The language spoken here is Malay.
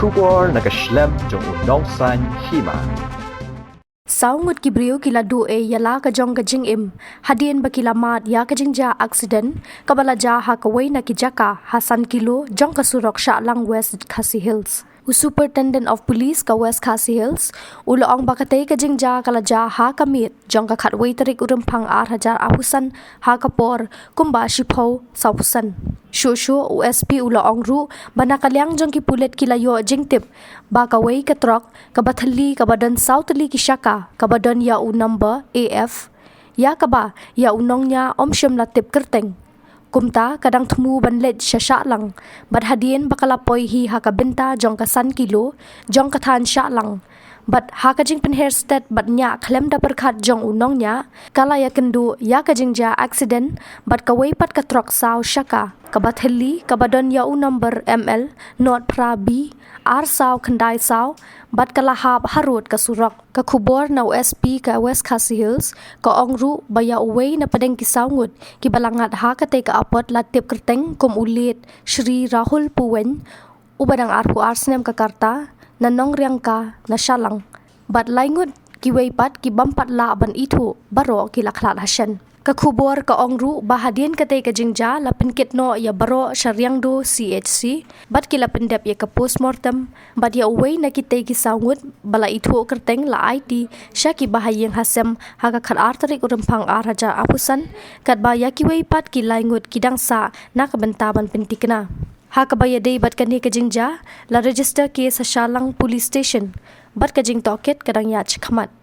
Kubor na Khlem jong unong san Hima. Ngut kibriu kila du yala ka jong ka jingim hadien ba kila mat ya ka Jingjia Aksident kabala ja ha kawai na kijaka Hasan kilo jong ka surok sha lang West Khasi Hills. Superintendent of Police ka West Khasi Hills uloong bakatay ka Jingjia kala ja ha kamit jong ka khatway tarik urempang 8,000 apusan ha kapor kumba shipo saupusan. Shushu USP uloong ru banakalyang jong kipulit kilayo jingtip bakaway ka truck kabathali kabadan southli kishaka kabadan ya u number AF ya kaba ya unong nya omsyam latip kerteng kumta kadang temu banlet syasya lang bad hadien bakalapoy hi hakabenta jong ka san kilo jong ka than sya lang bad hakajing penherstet bad nya Khlem da Pyrkhat jong unong nya kala ya kendu ya ka Jingjia Aksident bad kaway pat ka truck saw syaka kabathali kabadon ya u number ML not pra B ar saw khandai saw bad kalahab harut ka surak ka khubor na USP ka West Khasi Hills ka ongru baya uway na padeng kisaw ngut ki balangat ha ka te ka apot latip kerteng kum ulit Shri Rahul Puwen ubadang arpu arsnem ka karta nanong riangka na syalang bad laingut ki weipat ki bampat la ban itu baro ki Khlad hasyan ka khubor ka ongru bahadien ka te ka Jingjia la penkit no ya baro syariang do CHC bad ki la pendep ya ka postmortem bad ya uway na ki te ki sangut bala itu kerteng la IT syaki bahayeng hasem ha ka khat artarik urempang 8,000 apusan kat ba ya ki weipat ki laingut kidang sa na ka bentaban pentikna ha ka baya dei bad kani ka Jingjia la register case sa Shalang police station bad ka jing toket kadang ya chkhamat